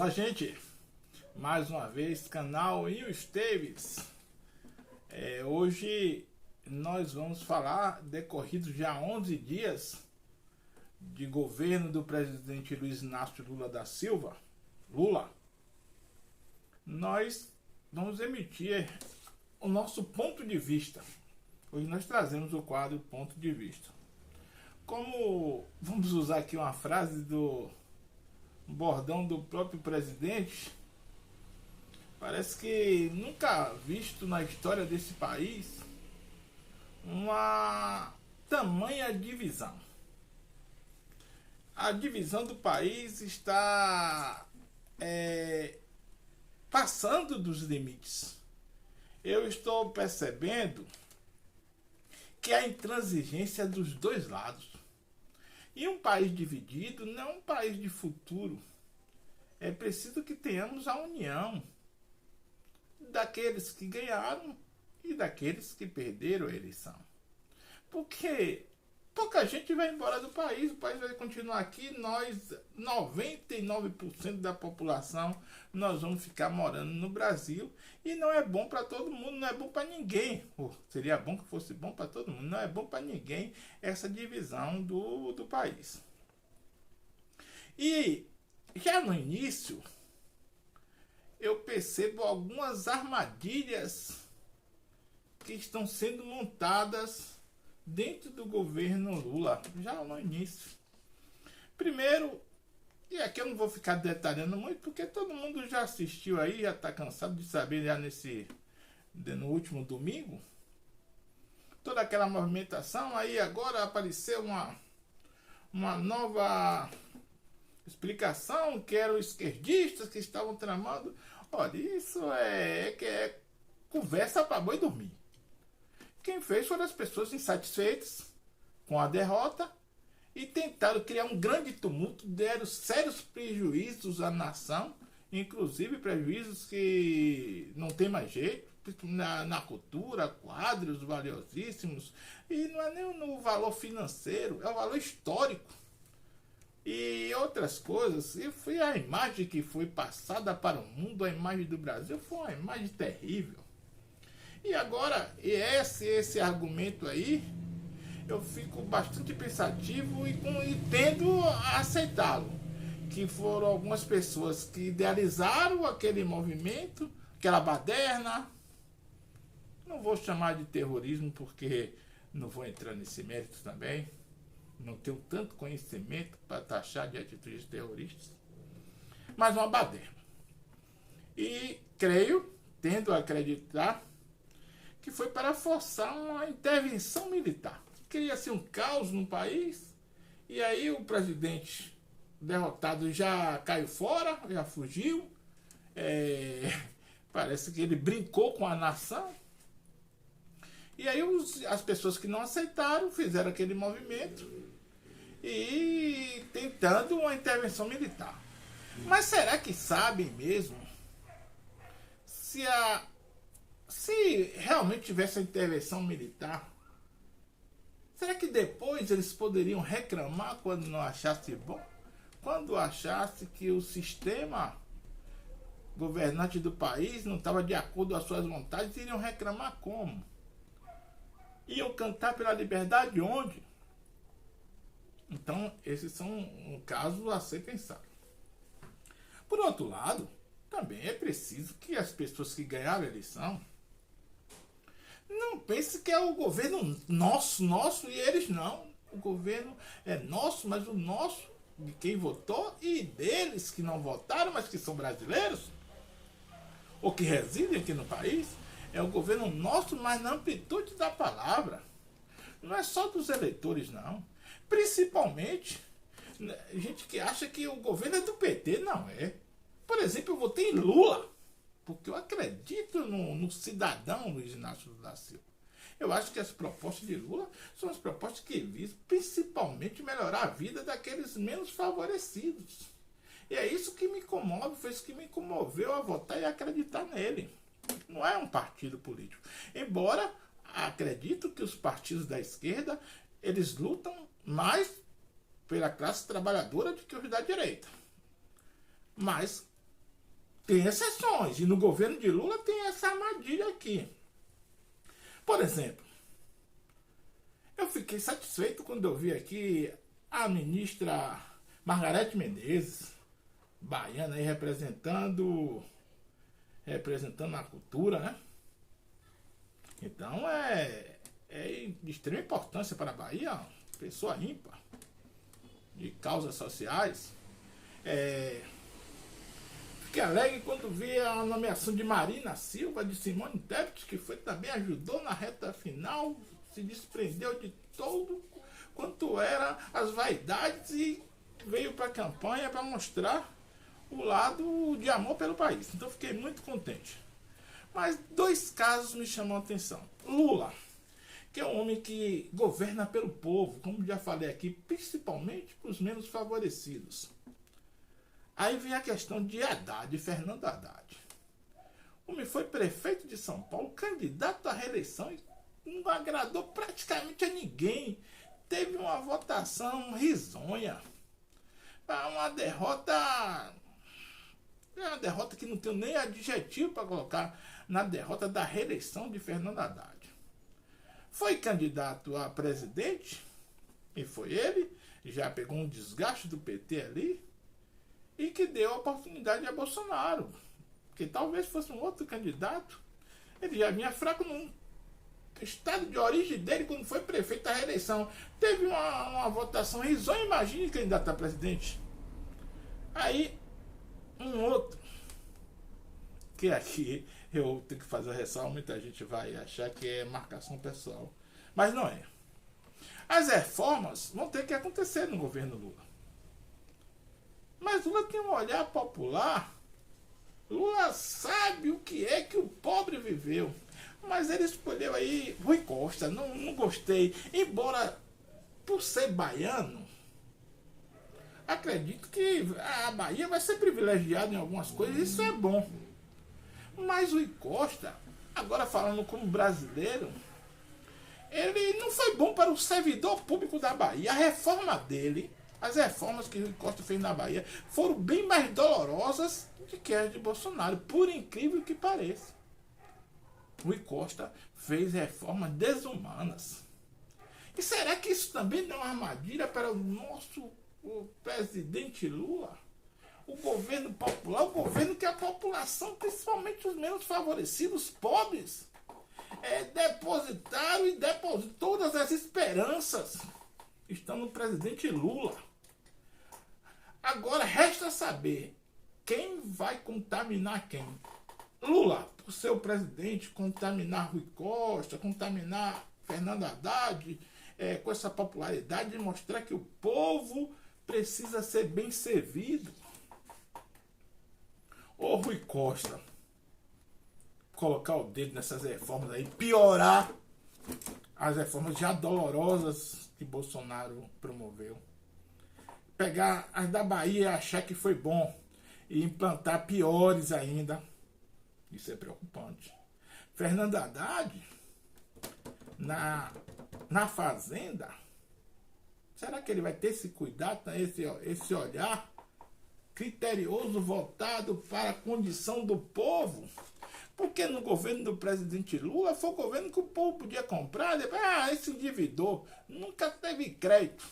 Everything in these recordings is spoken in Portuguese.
Fala, gente, mais uma vez canal Inho Esteves. Hoje nós vamos falar, decorridos já 11 dias de governo do presidente Luiz Inácio Lula da Silva, nós vamos emitir o nosso ponto de vista. Hoje nós trazemos o quadro Ponto de Vista. Como vamos usar aqui uma frase do bordão do próprio presidente, parece que nunca visto na história desse país uma tamanha divisão. A divisão do país está passando dos limites. Eu estou percebendo que há intransigência dos dois lados. E um país dividido não é um país de futuro. É preciso que tenhamos a união daqueles que ganharam e daqueles que perderam a eleição. Porque pouca gente vai embora do país, o país vai continuar aqui, nós, 99% da população, nós vamos ficar morando no Brasil, e não é bom para todo mundo, não é bom para ninguém. Seria bom que fosse bom para todo mundo, não é bom para ninguém essa divisão do país. E já no início, eu percebo algumas armadilhas que estão sendo montadas dentro do governo Lula, já no início. Primeiro, e aqui eu não vou ficar detalhando muito, porque todo mundo já assistiu aí, já está cansado de saber já no último domingo, toda aquela movimentação. Aí agora apareceu uma nova explicação, que eram esquerdistas que estavam tramando. Olha, isso é conversa para boi dormir. Quem fez foram as pessoas insatisfeitas com a derrota e tentaram criar um grande tumulto, deram sérios prejuízos à nação, inclusive prejuízos que não tem mais jeito, na cultura, quadros valiosíssimos, e não é nem no valor financeiro, é o valor histórico e outras coisas. E foi a imagem que foi passada para o mundo, a imagem do Brasil foi uma imagem terrível. E agora, esse argumento aí, eu fico bastante pensativo e tendo a aceitá-lo. Que foram algumas pessoas que idealizaram aquele movimento, aquela baderna. Não vou chamar de terrorismo, porque não vou entrar nesse mérito também. Não tenho tanto conhecimento para taxar de atitudes terroristas. Mas uma baderna. E creio, tendo a acreditar, que foi para forçar uma intervenção militar. Cria-se um caos no país, e aí o presidente derrotado já caiu fora, já fugiu. Parece que ele brincou com a nação. E aí as pessoas que não aceitaram fizeram aquele movimento e tentando uma intervenção militar. Mas será que sabem mesmo se realmente tivesse a intervenção militar? Será que depois eles poderiam reclamar quando não achasse bom? Quando achasse que o sistema governante do país não estava de acordo com as suas vontades, iriam reclamar como? Iam cantar pela liberdade onde? Então, esses são um caso a ser pensado. Por outro lado, também é preciso que as pessoas que ganharam a eleição não pensem que é o governo nosso, e eles não. O governo é nosso, mas o nosso de quem votou e deles que não votaram, mas que são brasileiros ou que residem aqui no país. É o governo nosso, mas na amplitude da palavra. Não é só dos eleitores, não. Principalmente gente que acha que o governo é do PT, não é. Por exemplo, eu votei em Lula, porque eu acredito no cidadão Luiz Inácio Lula da Silva. Eu acho que as propostas de Lula são as propostas que visam principalmente melhorar a vida daqueles menos favorecidos. E é isso que me comove, foi isso que me comoveu a votar e acreditar nele. Não é um partido político. Embora acredito que os partidos da esquerda, eles lutam mais pela classe trabalhadora do que os da direita. Mas tem exceções, e no governo de Lula tem essa armadilha aqui. Por exemplo, eu fiquei satisfeito quando eu vi aqui a ministra Margareth Menezes, baiana, aí representando a cultura, né? Então é de extrema importância para a Bahia, pessoa ímpar, de causas sociais. Fiquei alegre quando vi a nomeação de Marina Silva, de Simone Tebet, que também ajudou na reta final, se desprendeu de todo quanto era as vaidades e veio para a campanha para mostrar o lado de amor pelo país. Então fiquei muito contente. Mas 2 casos me chamam a atenção. Lula, que é um homem que governa pelo povo, como já falei aqui, principalmente para os menos favorecidos. Aí vem a questão de Haddad, Fernando Haddad. O homem foi prefeito de São Paulo, candidato à reeleição e não agradou praticamente a ninguém. Teve uma votação risonha. Uma derrota que não tenho nem adjetivo para colocar na derrota da reeleição de Fernando Haddad. Foi candidato a presidente, e foi ele, já pegou um desgaste do PT ali, e que deu a oportunidade a Bolsonaro. Porque talvez fosse um outro candidato, ele já vinha fraco no estado de origem dele quando foi prefeito da reeleição. Teve uma votação risonha, imagine candidato a presidente. Aí, um outro, que aqui eu tenho que fazer a ressalva, muita gente vai achar que é marcação pessoal, mas não é. As reformas vão ter que acontecer no governo Lula. Mas Lula tem um olhar popular. Lula sabe o que é que o pobre viveu. Mas ele escolheu aí Rui Costa. Não gostei. Embora, por ser baiano, acredito que a Bahia vai ser privilegiada em algumas coisas. Isso é bom. Mas Rui Costa, agora falando como brasileiro, ele não foi bom para o servidor público da Bahia. A reforma dele, as reformas que Rui Costa fez na Bahia, foram bem mais dolorosas do que as de Bolsonaro, por incrível que pareça. Rui Costa fez reformas desumanas. E será que isso também não é uma armadilha para o presidente Lula? O governo popular, o governo que a população, principalmente os menos favorecidos, pobres, depositaram e depositou todas as esperanças estão no presidente Lula. Agora resta saber quem vai contaminar quem. Lula, por ser o presidente, contaminar Rui Costa, contaminar Fernando Haddad, com essa popularidade de mostrar que o povo precisa ser bem servido. Ou Rui Costa colocar o dedo nessas reformas aí, piorar as reformas já dolorosas que Bolsonaro promoveu. Pegar as da Bahia e achar que foi bom e implantar piores ainda. Isso é preocupante. Fernando Haddad, na Fazenda, será que ele vai ter esse cuidado, esse olhar criterioso voltado para a condição do povo? Porque no governo do presidente Lula foi o governo que o povo podia comprar, depois, esse endividou, nunca teve crédito.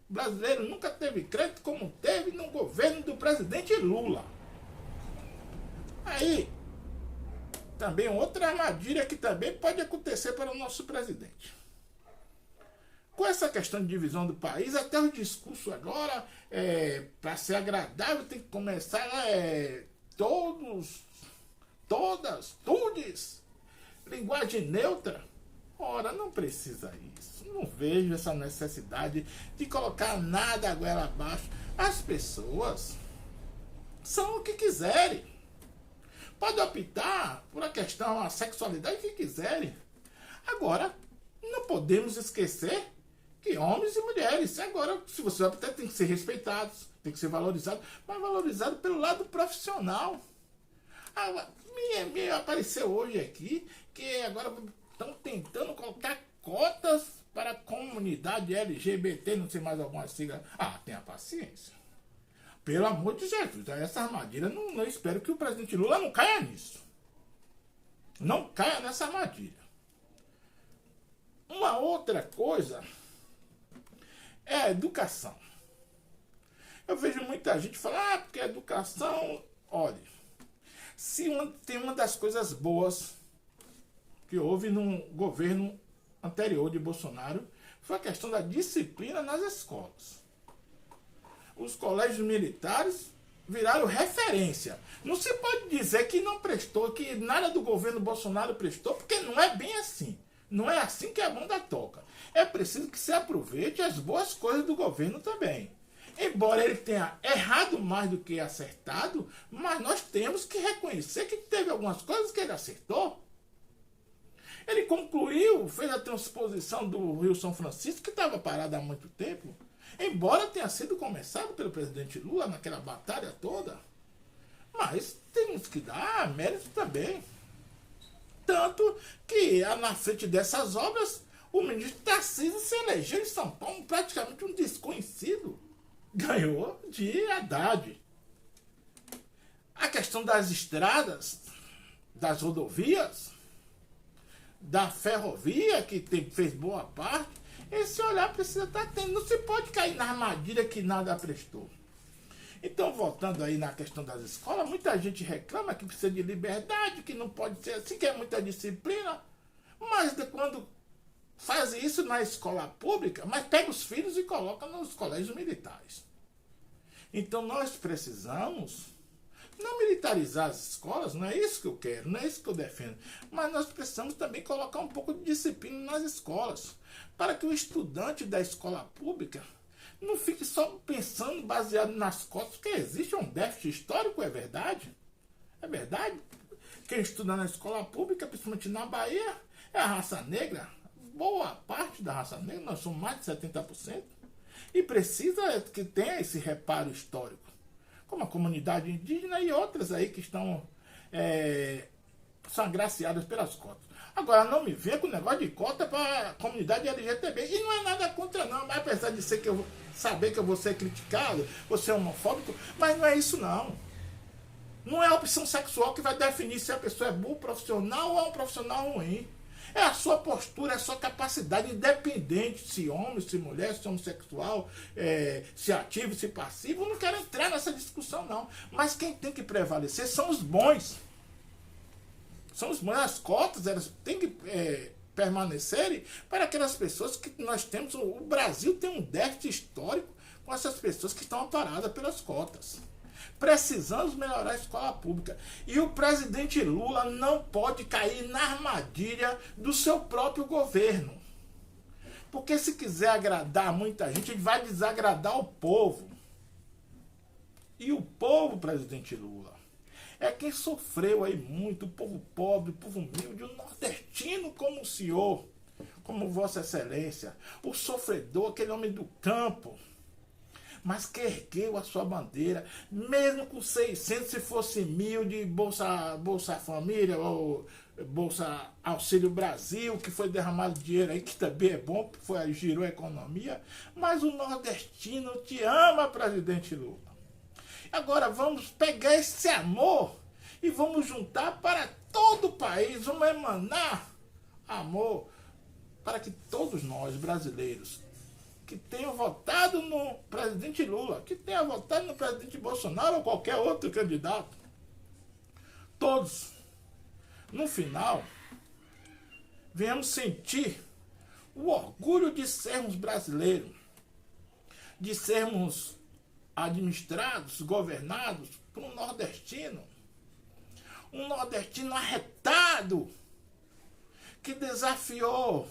O brasileiro nunca teve crédito como teve no governo do presidente Lula. Aí, também outra armadilha que também pode acontecer para o nosso presidente. Com essa questão de divisão do país, até o discurso agora, para ser agradável, tem que começar tudes, linguagem neutra. Ora, não precisa isso. Não vejo essa necessidade de colocar nada a goela abaixo. As pessoas são o que quiserem. Pode optar por a questão, a sexualidade que quiserem. Agora, não podemos esquecer que homens e mulheres, agora, se você optar, tem que ser respeitados, tem que ser valorizados, mas valorizados pelo lado profissional. Me apareceu hoje aqui que agora estão tentando colocar cotas para a comunidade LGBT, não sei mais alguma sigla. Tenha paciência. Pelo amor de Jesus, essa armadilha, não espero que o presidente Lula não caia nisso. Não caia nessa armadilha. Uma outra coisa é a educação. Eu vejo muita gente falar, porque a educação, olha, tem uma das coisas boas que houve no governo anterior de Bolsonaro, foi a questão da disciplina nas escolas. Os colégios militares viraram referência. Não se pode dizer que não prestou, que nada do governo Bolsonaro prestou, porque não é bem assim. Não é assim que a banda toca. É preciso que se aproveite as boas coisas do governo também. Embora ele tenha errado mais do que acertado, mas nós temos que reconhecer que teve algumas coisas que ele acertou. Ele concluiu, fez a transposição do Rio São Francisco, que estava parado há muito tempo, embora tenha sido começado pelo presidente Lula naquela batalha toda. Mas temos que dar mérito também. Tanto que na frente dessas obras, o ministro Tarcísio se elegeu em São Paulo, praticamente um desconhecido. Ganhou de Haddad. A questão das estradas, das rodovias, da ferrovia, que fez boa parte, esse olhar precisa estar tendo. Não se pode cair na armadilha que nada prestou. Então, voltando aí na questão das escolas, muita gente reclama que precisa de liberdade, que não pode ser assim, que é muita disciplina. Mas quando fazem isso na escola pública, mas pega os filhos e coloca nos colégios militares. Então, nós precisamos não militarizar as escolas, não é isso que eu quero, não é isso que eu defendo. Mas nós precisamos também colocar um pouco de disciplina nas escolas, para que o estudante da escola pública não fique só pensando baseado nas cotas, porque existe um déficit histórico, é verdade. É verdade. Quem estuda na escola pública, principalmente na Bahia, é a raça negra. Boa parte da raça negra, nós somos mais de 70%. E precisa que tenha esse reparo histórico. Como a comunidade indígena e outras aí que estão são agraciadas pelas cotas. Agora, não me venha com o negócio de cota para a comunidade LGTB. E não é nada contra, não. Mas apesar de ser saber que eu vou ser criticado, vou ser homofóbico, mas não é isso, não. Não é a opção sexual que vai definir se a pessoa é bom profissional ou é um profissional ruim. É a sua postura, é a sua capacidade, independente se homem, se mulher, se homossexual, se ativo, se passivo. Eu não quero entrar nessa discussão, não. Mas quem tem que prevalecer são os bons. São os bons. As cotas, elas têm que permanecerem para aquelas pessoas que nós temos. O Brasil tem um déficit histórico com essas pessoas que estão amparadas pelas cotas. Precisamos melhorar a escola pública. E o presidente Lula não pode cair na armadilha do seu próprio governo. Porque se quiser agradar muita gente, ele vai desagradar o povo. E o povo, presidente Lula, é quem sofreu aí muito, o povo pobre, o povo humilde, o nordestino como o senhor, como Vossa Excelência, o sofredor, aquele homem do campo, mas que ergueu a sua bandeira, mesmo com 600, se fosse 1.000 de Bolsa Família, ou Bolsa Auxílio Brasil, que foi derramado dinheiro aí, que também é bom, girou a economia, mas o nordestino te ama, presidente Lula. Agora vamos pegar esse amor e vamos juntar para todo o país, vamos emanar amor para que todos nós, brasileiros, que tenham votado no presidente Lula, que tenham votado no presidente Bolsonaro ou qualquer outro candidato, todos, no final, venhamos sentir o orgulho de sermos brasileiros, de sermos administrados, governados por um nordestino arretado, que desafiou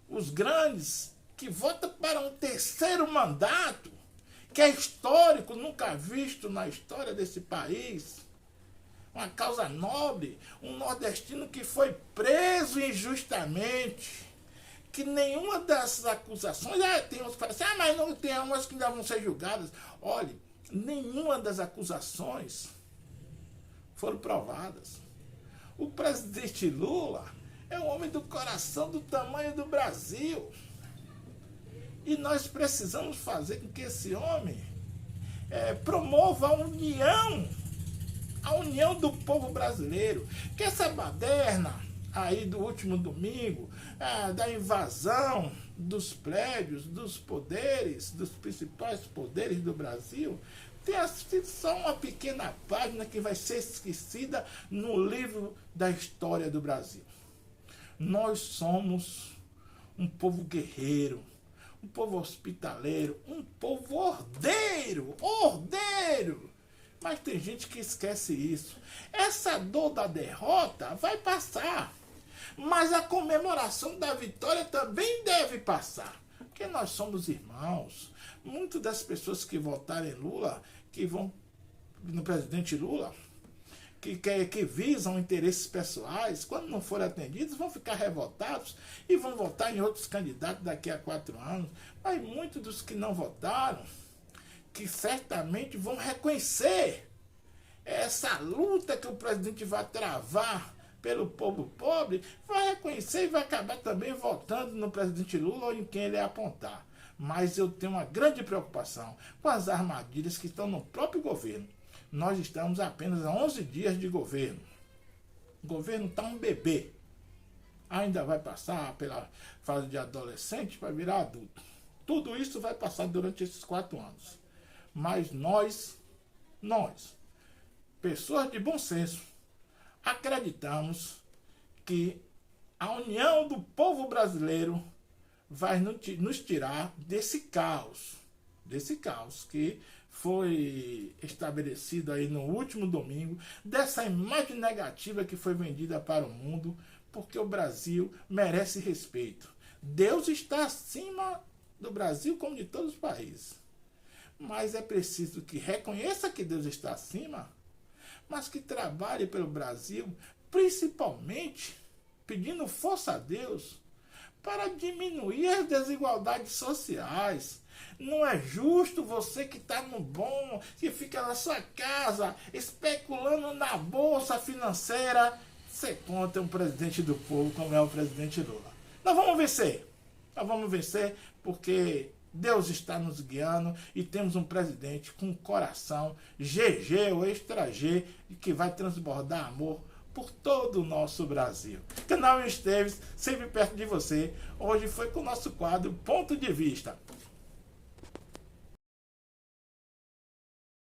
os grandes, que vota para um terceiro mandato, que é histórico, nunca visto na história desse país, uma causa nobre, um nordestino que foi preso injustamente, que nenhuma dessas acusações, tem uns que falam assim, mas não tem umas que ainda vão ser julgadas. Olha, nenhuma das acusações foram provadas. O presidente Lula é um homem do coração do tamanho do Brasil. E nós precisamos fazer com que esse homem promova a união do povo brasileiro. Que essa baderna aí do último domingo, da invasão dos prédios, dos poderes, dos principais poderes do Brasil, tenha sido só uma pequena página que vai ser esquecida no livro da história do Brasil. Nós somos um povo guerreiro, um povo hospitaleiro, um povo ordeiro. Mas tem gente que esquece isso. Essa dor da derrota vai passar, mas a comemoração da vitória também deve passar, porque nós somos irmãos. Muitas das pessoas que votaram em Lula, que vão no presidente Lula, que visam interesses pessoais, quando não forem atendidos, vão ficar revoltados e vão votar em outros candidatos daqui a 4 anos. Mas muitos dos que não votaram, que certamente vão reconhecer essa luta que o presidente vai travar pelo povo pobre, vai reconhecer e vai acabar também votando no presidente Lula ou em quem ele apontar. Mas eu tenho uma grande preocupação com as armadilhas que estão no próprio governo. Nós estamos apenas a 11 dias de governo. O governo está um bebê. Ainda vai passar pela fase de adolescente para virar adulto. Tudo isso vai passar durante esses 4 anos. Mas nós, pessoas de bom senso, acreditamos que a união do povo brasileiro vai nos tirar desse caos que foi estabelecido aí no último domingo, dessa imagem negativa que foi vendida para o mundo, porque o Brasil merece respeito. Deus está acima do Brasil como de todos os países. Mas é preciso que reconheça que Deus está acima, mas que trabalhe pelo Brasil, principalmente pedindo força a Deus para diminuir as desigualdades sociais. Não é justo você que está no bom, que fica na sua casa, especulando na bolsa financeira, ser contra um presidente do povo como é o presidente Lula. Nós vamos vencer porque Deus está nos guiando e temos um presidente com coração GG ou extra G e que vai transbordar amor por todo o nosso Brasil. Canal Esteves, sempre perto de você. Hoje foi com o nosso quadro Ponto de Vista.